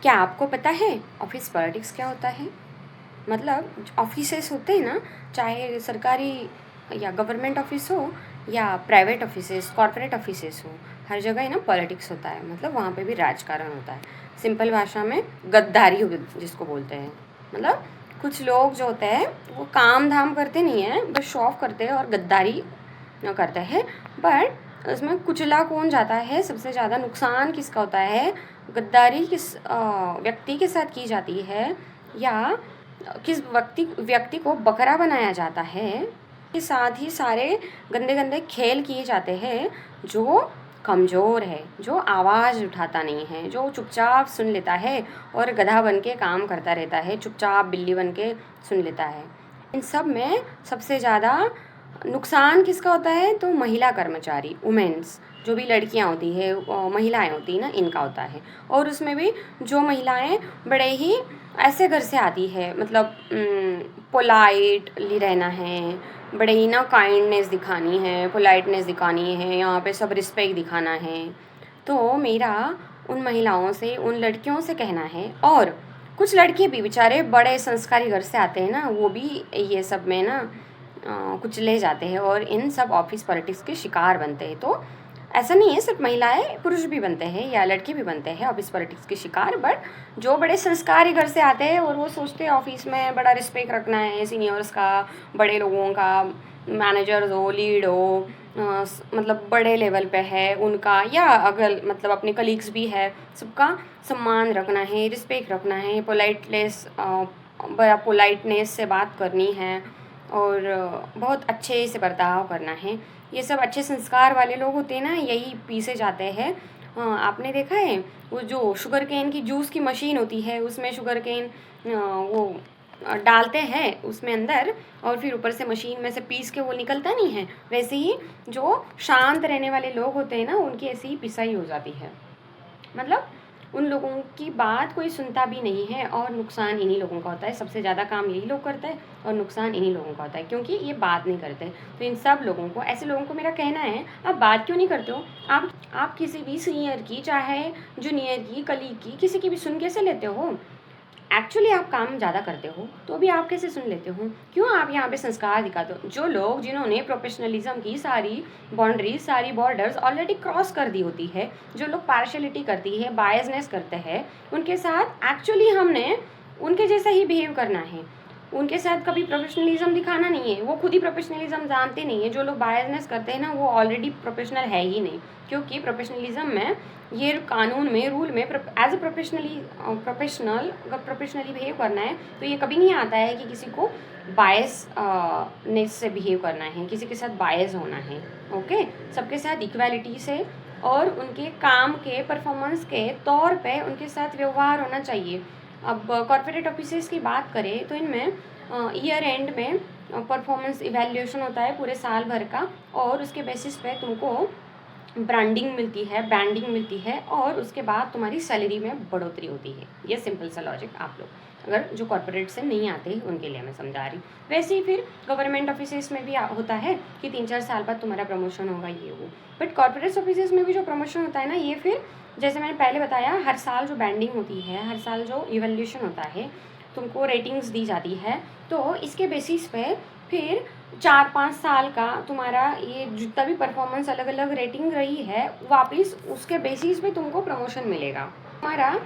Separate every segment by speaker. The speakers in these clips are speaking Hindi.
Speaker 1: क्या आपको पता है ऑफिस पॉलिटिक्स क्या होता है? मतलब ऑफिसेस होते हैं ना, चाहे सरकारी या गवर्नमेंट ऑफिस हो या प्राइवेट ऑफिसेस, कॉर्पोरेट ऑफिसेस हो, हर जगह है ना पॉलिटिक्स होता है। मतलब वहाँ पे भी राजकारण होता है। सिंपल भाषा में गद्दारी जिसको बोलते हैं। मतलब कुछ लोग जो होते हैं वो काम धाम करते नहीं हैं, बस शो ऑफ करते हैं और गद्दारी करते हैं। बट उसमें कुचला कौन जाता है, सबसे ज़्यादा नुकसान किसका होता है? गद्दारी किस व्यक्ति के साथ की जाती है, या किस व्यक्ति को बकरा बनाया जाता है। के साथ ही सारे गंदे गंदे खेल किए जाते हैं। जो कमज़ोर है, जो आवाज़ उठाता नहीं है, जो चुपचाप सुन लेता है और गधा बन के काम करता रहता है, चुपचाप बिल्ली बन के सुन लेता है। इन सब में सबसे ज़्यादा नुकसान किसका होता है? तो महिला कर्मचारी, वुमेन्स, जो भी लड़कियां होती है, महिलाएं होती हैं ना, इनका होता है। और उसमें भी जो महिलाएं बड़े ही ऐसे घर से आती है, मतलब पोलाइटली रहना है, बड़े ही ना काइंडनेस दिखानी है, पोलाइटनेस दिखानी है, यहाँ पे सब रिस्पेक्ट दिखाना है। तो मेरा उन महिलाओं से, उन लड़कियों से कहना है, और कुछ लड़के भी बेचारे बड़े संस्कारी घर से आते हैं ना, वो भी ये सब में ना कुचले जाते हैं और इन सब ऑफिस पॉलिटिक्स के शिकार बनते हैं। तो ऐसा नहीं है सिर्फ महिलाएं, पुरुष भी बनते हैं या लड़के भी बनते हैं ऑफिस पॉलिटिक्स के शिकार। बट जो बड़े संस्कारी घर से आते हैं और वो सोचते हैं ऑफिस में बड़ा रिस्पेक्ट रखना है सीनियर्स का, बड़े लोगों का, मैनेजर हो, लीड हो, मतलब बड़े लेवल पे है उनका, या अगर मतलब अपने कलीग्स भी है, सबका सम्मान रखना है, रिस्पेक्ट रखना है, बड़ा पोलाइटनेस से बात करनी है, और बहुत अच्छे से बर्ताव करना है। ये सब अच्छे संस्कार वाले लोग होते हैं ना, यही पीसे जाते हैं। आपने देखा है वो जो शुगर केन की जूस की मशीन होती है, उसमें शुगर केन वो डालते हैं उसमें अंदर, और फिर ऊपर से मशीन में से पीस के वो निकलता नहीं है। वैसे ही जो शांत रहने वाले लोग होते हैं ना, उनकी ऐसी ही पिसाई हो जाती है। मतलब उन लोगों की बात कोई सुनता भी नहीं है, और नुकसान इन्हीं लोगों का होता है। सबसे ज़्यादा काम यही लोग करते हैं और नुकसान इन्हीं लोगों का होता है, क्योंकि ये बात नहीं करते। तो इन सब लोगों को, ऐसे लोगों को मेरा कहना है, आप बात क्यों नहीं करते हो? आप किसी भी सीनियर की, चाहे जूनियर की, कलीग की, किसी की भी सुन कैसे लेते हो? एक्चुअली आप काम ज़्यादा करते हो तो भी आप कैसे सुन लेते हो? क्यों आप यहाँ पे संस्कार दिखाते हो? जो लोग, जिन्होंने प्रोफेशनलिज्म की सारी बाउंड्रीज, सारी बॉर्डर्स ऑलरेडी क्रॉस कर दी होती है, जो लोग पार्शलिटी करती है, बायसनेस करते हैं, उनके साथ एक्चुअली हमने उनके जैसा ही बिहेव करना है। उनके साथ कभी प्रोफेशनलिज्म दिखाना नहीं है। वो खुद ही प्रोफेशनलिज्म जानते नहीं है। जो लोग बायसनेस करते हैं ना, वो ऑलरेडी प्रोफेशनल है ही नहीं, क्योंकि प्रोफेशनलिज्म में, ये कानून में, रूल में, एज अ प्रोफेशनली बिहेव करना है, तो ये कभी नहीं आता है कि किसी को बायस नेस से बिहेव करना है, किसी के साथ बायस होना है। ओके, सबके साथ इक्वालिटी से और उनके काम के परफॉर्मेंस के तौर पे उनके साथ व्यवहार होना चाहिए। अब कॉर्पोरेट ऑफिसेज की बात करें तो इनमें ईयर एंड में परफॉर्मेंस इवैल्यूएशन होता है पूरे साल भर का, और उसके बेसिस पे तुमको ब्रांडिंग मिलती है, बैंडिंग मिलती है, और उसके बाद तुम्हारी सैलरी में बढ़ोतरी होती है। ये सिंपल सा लॉजिक आप लोग अगर जो कॉर्पोरेट से नहीं आते उनके लिए मैं समझा रही। वैसे ही फिर गवर्नमेंट ऑफिसेस में भी होता है कि 3-4 साल बाद तुम्हारा प्रमोशन होगा, ये वो। बट कॉर्पोरेट ऑफिसेस में भी जो प्रमोशन होता है ना, ये फिर जैसे मैंने पहले बताया, हर साल जो बैंडिंग होती है, हर साल जो इवैल्यूएशन होता है, तुमको रेटिंग्स दी जाती है, तो इसके बेसिस पे फिर 4-5 साल का तुम्हारा ये जितना भी परफॉर्मेंस अलग अलग रेटिंग रही है, वापस उसके बेसिस पे तुमको प्रमोशन मिलेगा। हमारा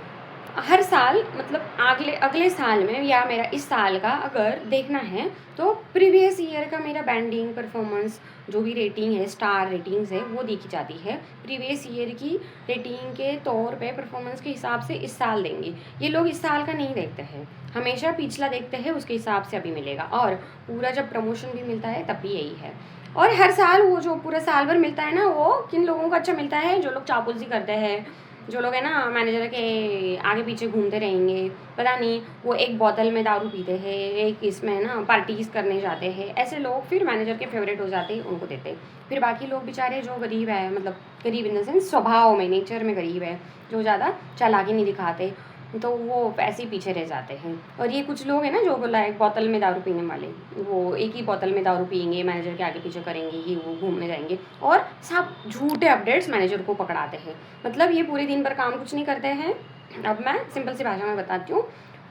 Speaker 1: हर साल, मतलब अगले अगले साल में, या मेरा इस साल का अगर देखना है, तो प्रीवियस ईयर का मेरा बैंडिंग परफॉर्मेंस, जो भी रेटिंग है, स्टार रेटिंग्स है, वो देखी जाती है। प्रीवियस ईयर की रेटिंग के तौर पे, परफॉर्मेंस के हिसाब से इस साल देंगे। ये लोग इस साल का नहीं देखते हैं, हमेशा पिछला देखते हैं, उसके हिसाब से अभी मिलेगा। और पूरा जब प्रमोशन भी मिलता है तब भी यही है। और हर साल वो जो पूरा साल भर मिलता है ना, वो किन लोगों को अच्छा मिलता है? जो लोग चापलूसी करते हैं, जो लोग है ना मैनेजर के आगे पीछे घूमते रहेंगे, पता नहीं वो एक बोतल में दारू पीते हैं, एक इसमें ना पार्टीज करने जाते हैं, ऐसे लोग फिर मैनेजर के फेवरेट हो जाते हैं, उनको देते हैं। फिर बाकी लोग बेचारे जो गरीब है, मतलब गरीब इन द सेंस स्वभाव में, नेचर में गरीब है, जो ज़्यादा चालाकी नहीं दिखाते, तो वो ऐसे ही पीछे रह जाते हैं। और ये कुछ लोग हैं ना जो लाइक बोतल में दारू पीने वाले, वो एक ही बोतल में दारू पियेंगे, मैनेजर के आगे पीछे करेंगे, ये वो घूमने जाएंगे, और सब झूठे अपडेट्स मैनेजर को पकड़ाते हैं। मतलब ये पूरे दिन भर काम कुछ नहीं करते हैं, अब मैं सिंपल सी भाषा में बताती हूँ।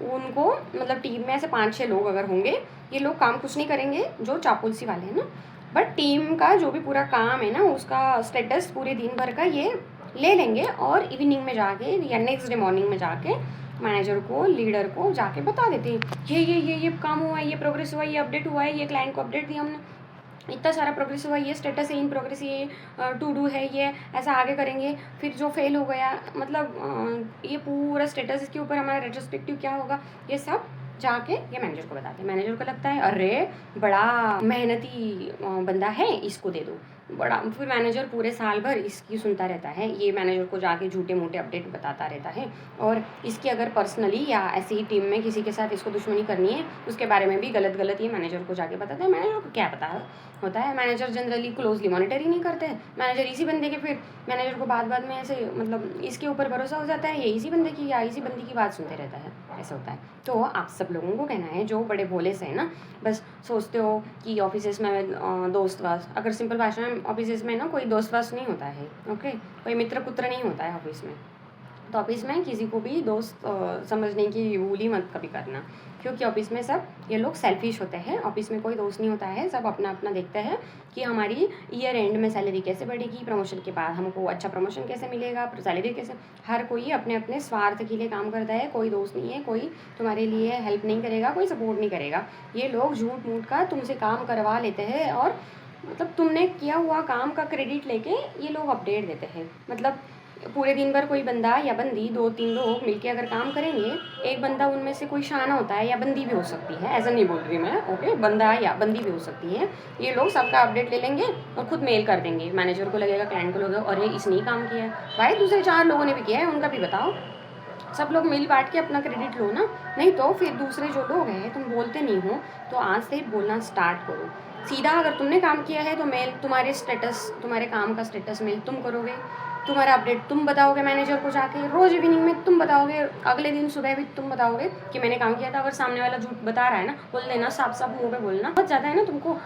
Speaker 1: उनको मतलब टीम में ऐसे 5-6 लोग अगर होंगे, ये लोग काम कुछ नहीं करेंगे जो चापलूसी वाले हैं ना, बट टीम का जो भी पूरा काम है ना, उसका स्टेटस पूरे दिन भर का ये ले लेंगे और इवनिंग में जाके या नेक्स्ट डे मॉर्निंग में जाके मैनेजर को, लीडर को जाके बता देते हैं, ये काम हुआ है, ये प्रोग्रेस हुआ है, ये अपडेट हुआ है, ये क्लाइंट को अपडेट दिया हमने, इतना सारा प्रोग्रेस हुआ, ये स्टेटस है, इन प्रोग्रेस, ये टू डू है, ये ऐसा आगे करेंगे, फिर जो फेल हो गया मतलब ये पूरा स्टेटस, इसके ऊपर हमारा रेट्रोस्पेक्टिव क्या होगा, ये सब जाके ये मैनेजर को बताते हैं। मैनेजर को लगता है अरे बड़ा मेहनती बंदा है, इसको दे दो बड़ा। फिर मैनेजर पूरे साल भर इसकी सुनता रहता है, ये मैनेजर को जाके झूठे मूठे अपडेट बताता रहता है, और इसकी अगर पर्सनली या ऐसी ही टीम में किसी के साथ इसको दुश्मनी करनी है, उसके बारे में भी गलत गलत ये मैनेजर को जाके बताता है। मैनेजर को क्या पता होता है, मैनेजर जनरली क्लोजली मॉनिटर ही नहीं करते हैं। मैनेजर इसी बंदे के, फिर मैनेजर को बाद में ऐसे मतलब इसके ऊपर भरोसा हो जाता है, ये इसी बंदे की या इसी बंदी की बात सुनते रहता है, ऐसा होता है। तो आप सब लोगों को कहना है जो बड़े भोले से है ना, बस सोचते हो कि ऑफिस में दोस्तवास, अगर सिंपल भाषा में ऑफिस में ना कोई दोस्तवास नहीं होता है, ओके, कोई मित्र पुत्र नहीं होता है ऑफिस में। तो ऑफिस में किसी को भी दोस्त समझने की भूल ही मत कभी करना, क्योंकि ऑफिस में सब ये लोग सेल्फिश होते हैं। ऑफिस में कोई दोस्त नहीं होता है, सब अपना अपना देखते हैं कि हमारी ईयर एंड में सैलरी कैसे बढ़ेगी, प्रमोशन के बाद हमको अच्छा प्रमोशन कैसे मिलेगा, सैलरी कैसे। हर कोई अपने अपने स्वार्थ के लिए काम करता है, कोई दोस्त नहीं है, कोई तुम्हारे लिए हेल्प नहीं करेगा, कोई सपोर्ट नहीं करेगा। ये लोग झूठ मूठ का तुमसे काम करवा लेते हैं और मतलब तुमने किया हुआ काम का क्रेडिट लेके ये लोग अपडेट देते हैं। मतलब पूरे दिन भर कोई बंदा या बंदी 2-3 लोग मिलके अगर काम करेंगे, एक बंदा उनमें से कोई शाना होता है या बंदी भी हो सकती है, ऐसा नहीं बोल रही मैं, ओके, बंदा या बंदी भी हो सकती है। ये लोग सबका अपडेट ले लेंगे और खुद मेल कर देंगे, मैनेजर को लगेगा, क्लाइंट को लगेगा, और ये इसने ही काम किया है भाई, दूसरे 4 लोगों ने भी किया है, उनका भी बताओ। सब लोग मिल बांट के अपना क्रेडिट लो ना, नहीं तो फिर दूसरे जो लोग हैं, तुम बोलते नहीं हो तो आज से बोलना स्टार्ट करो सीधा। अगर तुमने काम किया है तो मेल, तुम्हारे स्टेटस, तुम्हारे काम का स्टेटस मेल तुम करोगे, तुम्हारा अपडेट तुम बताओगे मैनेजर को जाके, रोज़ इवनिंग में तुम बताओगे, अगले दिन सुबह भी तुम बताओगे कि मैंने काम किया था। अगर सामने वाला झूठ बता रहा है ना, बोल देना, साफ साफ मुंह पे बोलना। बहुत ज़्यादा है ना तुमको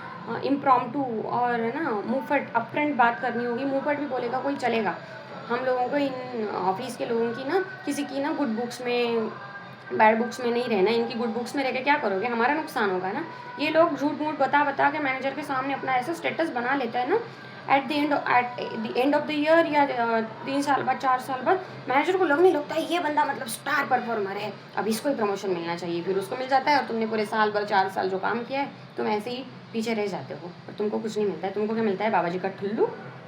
Speaker 1: इम्प्रॉम्प्टू और है ना मुँहफट अपफ्रंट बात करनी होगी। मुँहफट भी बोलेगा कोई चलेगा, हम लोगों को इन ऑफिस के लोगों की ना, किसी की ना गुड बुक्स में बैड बुक्स में नहीं रहना, इनकी गुड बुक्स में रह के क्या करोगे, हमारा नुकसान होगा ना। ये लोग झूठ मूठ बता के मैनेजर के सामने अपना ऐसा स्टेटस बना लेता है ना, at the end of the year या 3 साल बाद 4 साल बाद मैनेजर को लगने लगता है ये बंदा मतलब स्टार परफॉर्मर है, अब इसको ही प्रमोशन मिलना चाहिए। फिर उसको मिल जाता है और तुमने पूरे साल भर 4 साल जो काम किया है तुम ऐसे ही पीछे रह जाते हो और तुमको कुछ नहीं मिलता है। तुमको क्या मिलता है, बाबा जी का ठुल्लू,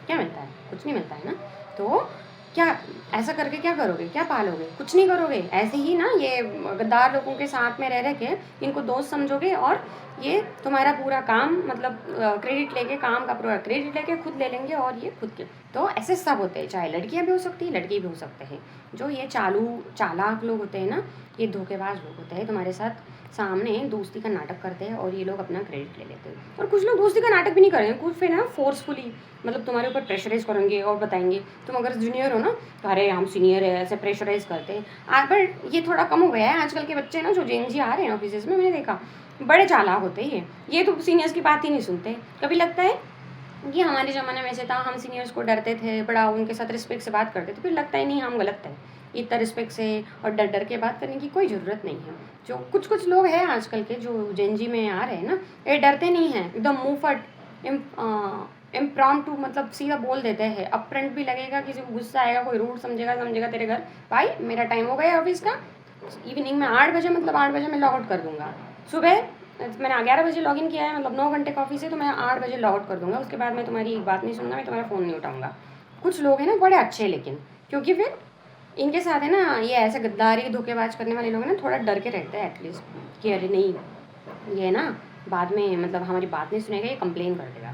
Speaker 1: क्या मिलता है, कुछ नहीं मिलता है ना। तो क्या ऐसा करके क्या करोगे, क्या पालोगे, कुछ नहीं करोगे। ऐसे ही ना ये गद्दार लोगों के साथ में रह के इनको दोस्त समझोगे और ये तुम्हारा पूरा काम मतलब क्रेडिट लेके, काम का पूरा क्रेडिट लेके खुद ले लेंगे और ये खुद के। तो ऐसे सब होते हैं, चाहे लड़कियां भी हो सकती है, लड़के भी हो सकते हैं। जो ये चालाक लोग होते हैं ना, ये धोखेबाज लोग होते हैं, तुम्हारे साथ सामने दोस्ती का नाटक करते हैं और ये लोग अपना क्रेडिट ले लेते हैं। और कुछ लोग दोस्ती का नाटक भी नहीं करेंगे, कुछ फिर ना फोर्सफुली मतलब तुम्हारे ऊपर प्रेशराइज करेंगे और बताएंगे। तुम अगर जूनियर हो ना तो अरे हम सीनियर है, ऐसे प्रेशराइज करते हैं। पर ये थोड़ा कम हो गया है, आजकल के बच्चे ना जो जेन आ रहे हैं ऑफिस में, मैंने देखा बड़े चालाक होते हैं। ये तो सीनियर्स की बात ही नहीं सुनते। कभी लगता है कि हमारे ज़माने में ऐसे था, हम सीनियर्स को डरते थे, बड़ा उनके साथ रिस्पेक्ट से बात करते थे, फिर लगता है नहीं हम गलत है, इतना रिस्पेक्ट से और डर डर के बात करने की कोई ज़रूरत नहीं है। जो कुछ लोग हैं आजकल के जो जेनजी में आ रहे हैं ना, ये डरते नहीं हैं, एकदम मुँह फट इम्प्रॉम्प्टू मतलब सीधा बोल देते हैं। अपफ्रंट भी लगेगा, किसी को गुस्सा आएगा, कोई रूड समझेगा तेरे घर, भाई मेरा टाइम हो गया ऑफिस का, इवनिंग में 8 बजे मतलब 8 बजे मैं लॉग आउट कर दूँगा। सुबह मैंने 11 बजे लॉगिन किया है, मतलब 9 घंटे का ऑफिस है, तो मैं 8 बजे लॉग आउट कर दूँगा। उसके बाद मैं तुम्हारी एक बात नहीं सुनूंगा, मैं तुम्हारा फ़ोन नहीं उठाऊँगा। कुछ लोग हैं ना बड़े अच्छे, लेकिन क्योंकि फिर इनके साथ है ना ये ऐसे गद्दारी धोखेबाज करने वाले लोग हैं ना, थोड़ा डर के रहते हैं एटलीस्ट कि अरे नहीं ये ना बाद में मतलब हमारी बात नहीं सुनेगा, ये कंप्लेन कर देगा।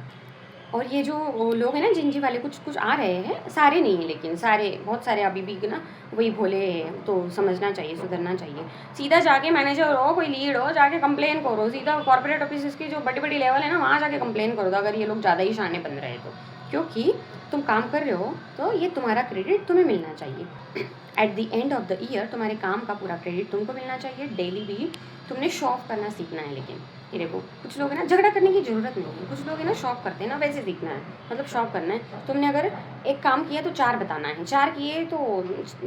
Speaker 1: और ये जो लोग हैं ना जिंजी वाले, कुछ आ रहे हैं, सारे नहीं हैं लेकिन सारे, बहुत सारे अभी भी ना वही भोले हैं। तो समझना चाहिए, सुधरना चाहिए। सीधा जाके मैनेजर हो, कोई लीड हो, जाके कंप्लेन करो सीधा। कॉर्पोरेट ऑफिस की जो बड़ी लेवल है ना, वहाँ जाके कंप्लेन करो अगर ये लोग ज़्यादा ही शाने बन रहे हैं तो, क्योंकि तुम काम कर रहे हो तो ये तुम्हारा क्रेडिट तुम्हें मिलना चाहिए। At the end of the year तुम्हारे काम का पूरा क्रेडिट तुमको मिलना चाहिए। डेली भी तुमने शो ऑफ करना सीखना है, लेकिन ये देखो, कुछ लोग है ना झगड़ा करने की ज़रूरत नहीं है, कुछ लोग है ना शौक करते हैं ना, वैसे सीखना है, मतलब शौक करना है। तुमने अगर एक काम किया तो 4 बताना है, 4 किए तो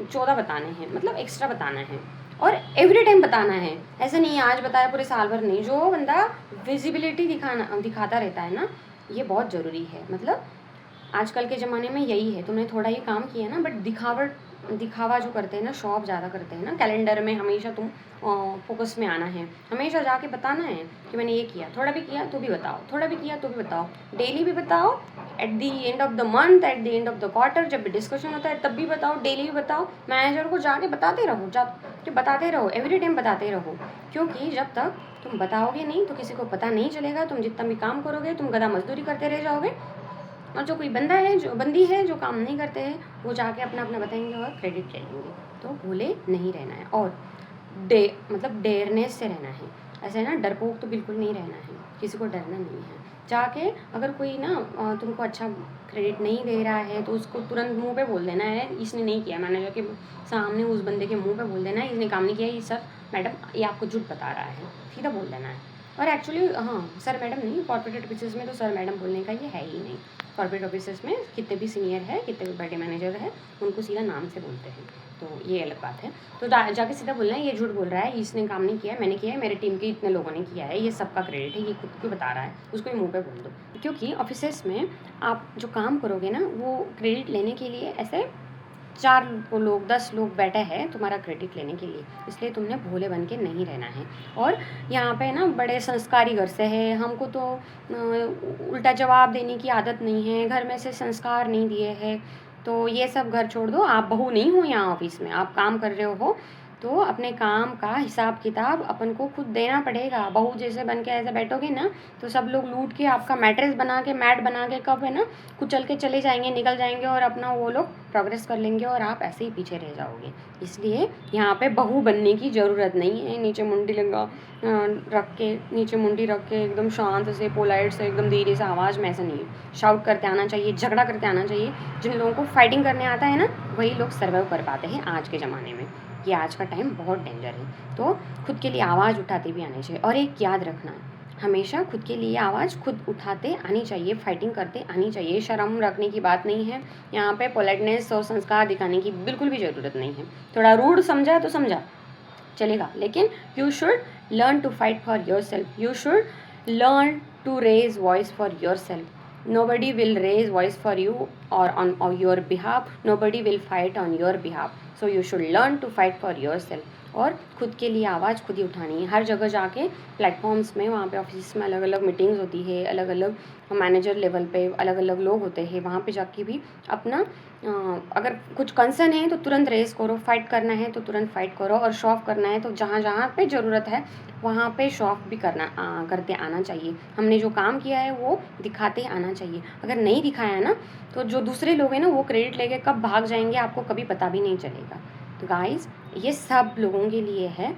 Speaker 1: 14 बताने हैं, मतलब एक्स्ट्रा बताना है और एवरी टाइम बताना है। ऐसा नहीं है आज बताया पूरे साल भर नहीं। जो बंदा विजिबिलिटी दिखाता रहता है ना, ये बहुत ज़रूरी है। मतलब आजकल के ज़माने में यही है, तुमने थोड़ा ही काम किया ना, बट दिखावा जो करते हैं ना, शो ऑफ ज़्यादा करते हैं ना। कैलेंडर में हमेशा तुम फोकस में आना है, हमेशा जाके बताना है कि मैंने ये किया, थोड़ा भी किया तो भी बताओ, थोड़ा भी किया तो भी बताओ, डेली भी बताओ, at the end of the month, at the end of the quarter, जब भी डिस्कशन होता है तब भी बताओ, डेली भी बताओ। मैनेजर को जाके बताते रहो, बताते रहो, एवरी टाइम बताते रहो, क्योंकि जब तक तुम बताओगे नहीं तो किसी को पता नहीं चलेगा। तुम जितना भी काम करोगे तुम गधा मजदूरी करते रह जाओगे, और जो कोई बंदा है, जो बंदी है, जो काम नहीं करते हैं, वो जाके अपना अपना बताएंगे और क्रेडिट ले लेंगे। तो भूले नहीं रहना है, और मतलब डेयरनेस से रहना है। ऐसे ना डरपोक तो बिल्कुल नहीं रहना है, किसी को डरना नहीं है। जाके अगर कोई ना तुमको अच्छा क्रेडिट नहीं दे रहा है तो उसको तुरंत मुंह पे बोल देना है, इसने नहीं किया। मैनेजर के सामने उस बंदे के मुंह पे बोल देना है, इसने काम नहीं किया, ये सर मैडम ये आपको झूठ बता रहा है, सीधा बोल देना है। और एक्चुअली हाँ, सर मैडम नहीं, कॉर्पोरेट ऑफिसेस में तो सर मैडम बोलने का ये है ही नहीं। कॉर्पोरेट ऑफिसेस में कितने भी सीनियर है, कितने भी बड़े मैनेजर है, उनको सीधा नाम से बोलते हैं, तो ये अलग बात है। तो जाके सीधा बोलना है, ये झूठ बोल रहा है, इसने काम नहीं किया, मैंने किया है, मेरे टीम के इतने लोगों ने किया है, ये सबका क्रेडिट है, ये खुद को बता रहा है, उसको ही मुँह पे बोल दो। क्योंकि ऑफिसेस में आप जो काम करोगे ना, वो क्रेडिट लेने के लिए ऐसे 4 लोग 10 लोग बैठे हैं तुम्हारा क्रेडिट लेने के लिए, इसलिए तुमने भोले बन के नहीं रहना है। और यहाँ पे ना बड़े संस्कारी घर से है, हमको तो उल्टा जवाब देने की आदत नहीं है, घर में से संस्कार नहीं दिए हैं, तो ये सब घर छोड़ दो। आप बहू नहीं हो यहाँ ऑफिस में, आप काम कर रहे हो तो अपने काम का हिसाब किताब अपन को खुद देना पड़ेगा। बहू जैसे बन के ऐसे बैठोगे ना तो सब लोग लूट के आपका मैट्रेस बना के, मैट बना के कब है ना कुचल के चले जाएंगे, निकल जाएंगे, और अपना वो लोग प्रोग्रेस कर लेंगे और आप ऐसे ही पीछे रह जाओगे। इसलिए यहाँ पे बहू बनने की ज़रूरत नहीं है। नीचे मुंडी रख के, नीचे मुंडी रख के एकदम शांत से, पोलाइट से, एकदम धीरे से आवाज़ में, ऐसा नहीं है। शाउट करते आना चाहिए, झगड़ा करते आना चाहिए। जिन लोगों को फाइटिंग करने आता है ना, वही लोग सर्वाइव कर पाते हैं आज के ज़माने में। कि आज का टाइम बहुत डेंजर है, तो खुद के लिए आवाज़ उठाते भी आने चाहिए। और एक याद रखना, हमेशा खुद के लिए आवाज़ खुद उठाते आनी चाहिए, फाइटिंग करते आनी चाहिए। शर्म रखने की बात नहीं है यहाँ पे, पोलाइटनेस और संस्कार दिखाने की बिल्कुल भी ज़रूरत नहीं है। थोड़ा रूड समझा तो समझा चलेगा, लेकिन you should learn to fight for yourself, you should learn to raise voice for yourself. Nobody will raise voice for you or on your behalf, nobody will fight on your behalf, so you should learn to fight for yourself। और खुद के लिए आवाज़ खुद ही उठानी है। हर जगह जाके प्लेटफॉर्म्स में, वहाँ पे ऑफिस में अलग अलग मीटिंग्स होती है, अलग अलग मैनेजर लेवल पे अलग अलग लोग होते हैं, वहाँ पे जाके भी अपना अगर कुछ कंसर्न है तो तुरंत रेस करो, फाइट करना है तो तुरंत फाइट करो, और शो ऑफ करना है तो जहाँ जहाँ पे ज़रूरत है वहाँ पे शो ऑफ भी करते आना चाहिए। हमने जो काम किया है वो दिखाते आना चाहिए। अगर नहीं दिखाया ना तो जो दूसरे लोग हैं ना वो क्रेडिट लेके कब भाग जाएंगे आपको कभी पता भी नहीं चलेगा। तो गाइस, ये सब लोगों के लिए है।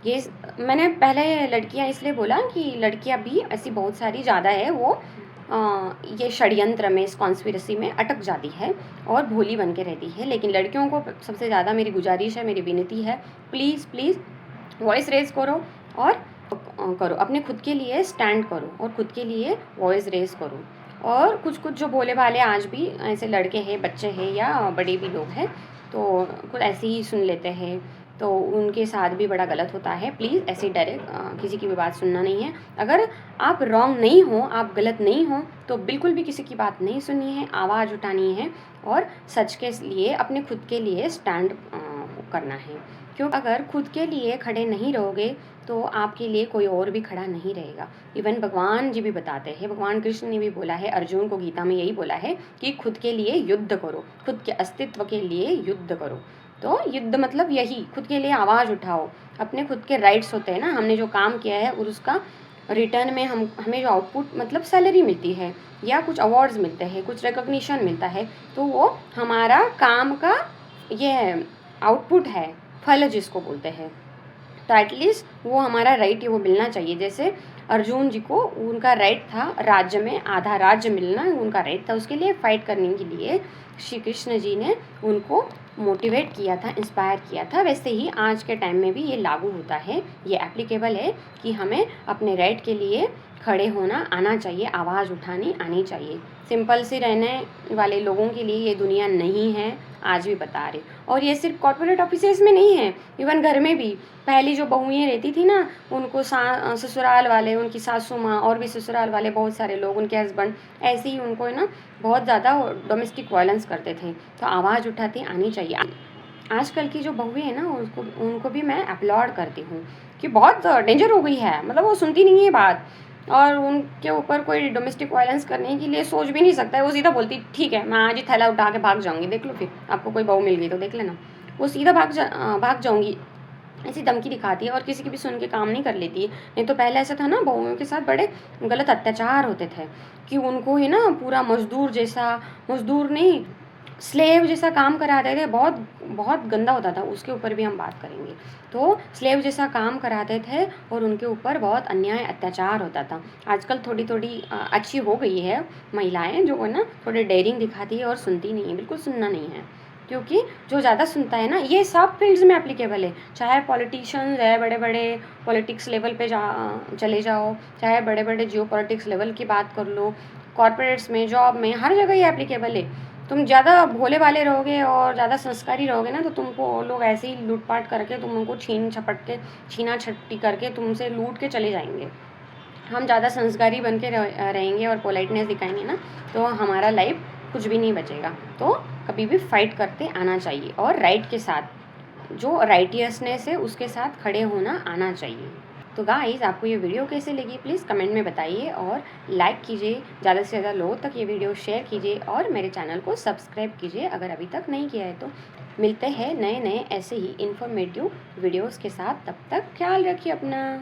Speaker 1: ये मैंने पहले लड़कियां इसलिए बोला कि लड़कियां भी ऐसी बहुत सारी ज़्यादा है, वो ये षड्यंत्र में, इस कॉन्स्पिरेसी में अटक जाती है और भोली बन के रहती है। लेकिन लड़कियों को सबसे ज़्यादा मेरी गुजारिश है, मेरी विनती है, प्लीज़ प्लीज़ वॉइस रेज करो और करो, अपने खुद के लिए स्टैंड करो और खुद के लिए वॉइस रेज करो। और कुछ जो भोले भाले आज भी ऐसे लड़के हैं, बच्चे हैं या बड़े भी लोग हैं, तो कुछ ऐसे ही सुन लेते हैं, तो उनके साथ भी बड़ा गलत होता है। प्लीज़ ऐसे डायरेक्ट किसी की भी बात सुनना नहीं है। अगर आप रॉन्ग नहीं हो, आप गलत नहीं हो, तो बिल्कुल भी किसी की बात नहीं सुननी है, आवाज़ उठानी है और सच के लिए, अपने खुद के लिए स्टैंड करना है। क्यों? अगर खुद के लिए खड़े नहीं रहोगे तो आपके लिए कोई और भी खड़ा नहीं रहेगा। इवन भगवान जी भी बताते हैं, भगवान कृष्ण ने भी बोला है, अर्जुन को गीता में यही बोला है कि खुद के लिए युद्ध करो, खुद के अस्तित्व के लिए युद्ध करो। तो युद्ध मतलब यही, खुद के लिए आवाज़ उठाओ, अपने खुद के राइट्स होते हैं ना, हमने जो काम किया है और उसका रिटर्न में हमें जो आउटपुट मतलब सैलरी मिलती है या कुछ अवार्ड्स मिलते हैं, कुछ रिकॉग्निशन मिलता है, तो वो हमारा काम का ये आउटपुट है, फल जिसको बोलते हैं। तो एटलीस्ट वो हमारा राइट है, वो मिलना चाहिए। जैसे अर्जुन जी को उनका राइट था, राज्य में आधा राज्य मिलना उनका राइट था, उसके लिए फ़ाइट करने के लिए श्री कृष्ण जी ने उनको मोटिवेट किया था, इंस्पायर किया था। वैसे ही आज के टाइम में भी ये लागू होता है, ये एप्लीकेबल है कि हमें अपने राइट के लिए खड़े होना आना चाहिए, आवाज़ उठानी आनी चाहिए। सिंपल सी रहने वाले लोगों के लिए ये दुनिया नहीं है, आज भी बता रहे। और ये सिर्फ कॉर्पोरेट ऑफिसेज में नहीं है, इवन घर में भी पहली जो बहुएँ रहती थी ना, उनको ससुराल वाले, उनकी सासू माँ और भी ससुराल वाले बहुत सारे लोग, उनके हस्बैंड ऐसे ही उनको है ना बहुत ज़्यादा डोमेस्टिक वायलेंस करते थे। तो आवाज़ उठाती आनी चाहिए। आजकल की जो बहुएँ हैं ना, उनको भी मैं अपलॉड करती हूँ कि बहुत डेंजर हो गई है, मतलब वो सुनती नहीं है बात, और उनके ऊपर कोई डोमेस्टिक वायलेंस करने के लिए सोच भी नहीं सकता है। वो सीधा बोलती ठीक है, मैं आज ही थैला उठा के भाग जाऊँगी, देख लो फिर आपको कोई बहू मिल गई तो देख लेना। वो सीधा भाग जाऊँगी, ऐसी धमकी दिखाती है और किसी की भी सुन के काम नहीं कर लेती है। नहीं तो पहले ऐसा था ना, बहुओं के साथ बड़े गलत अत्याचार होते थे कि उनको है ना पूरा मज़दूर नहीं, स्लेव जैसा काम कराते थे। बहुत बहुत गंदा होता था, उसके ऊपर भी हम बात करेंगे। तो स्लेव जैसा काम कराते थे और उनके ऊपर बहुत अन्याय अत्याचार होता था। आजकल थोड़ी अच्छी हो गई है महिलाएं, जो है ना थोड़ी डेयरिंग दिखाती है और सुनती नहीं है, बिल्कुल सुनना नहीं है। क्योंकि जो ज़्यादा सुनता है ना, ये सब फील्ड्स में एप्लीकेबल है, चाहे पॉलिटिशियंस है, बड़े बड़े पॉलिटिक्स लेवल पे चले जाओ, चाहे बड़े बड़े जियो पॉलिटिक्स लेवल की बात कर लो, कॉर्पोरेट्स में, जॉब में, हर जगह ये एप्लीकेबल है। तुम ज़्यादा भोले भाले रहोगे और ज़्यादा संस्कारी रहोगे ना, तो तुमको लोग ऐसे ही लूटपाट करके तुमको छीना झपटी करके तुमसे लूट के चले जाएंगे। हम ज़्यादा संस्कारी बन के रहेंगे और पोलाइटनेस दिखाएंगे ना, तो हमारा लाइफ कुछ भी नहीं बचेगा। तो कभी भी फाइट करते आना चाहिए और राइट के साथ, जो राइटियसनेस है उसके साथ खड़े होना आना चाहिए। तो गाइस, आपको ये वीडियो कैसे लगी प्लीज़ कमेंट में बताइए और लाइक कीजिए, ज़्यादा से ज़्यादा लोगों तक ये वीडियो शेयर कीजिए और मेरे चैनल को सब्सक्राइब कीजिए अगर अभी तक नहीं किया है तो। मिलते हैं नए नए ऐसे ही इन्फॉर्मेटिव वीडियोज़ के साथ, तब तक ख्याल रखिए अपना।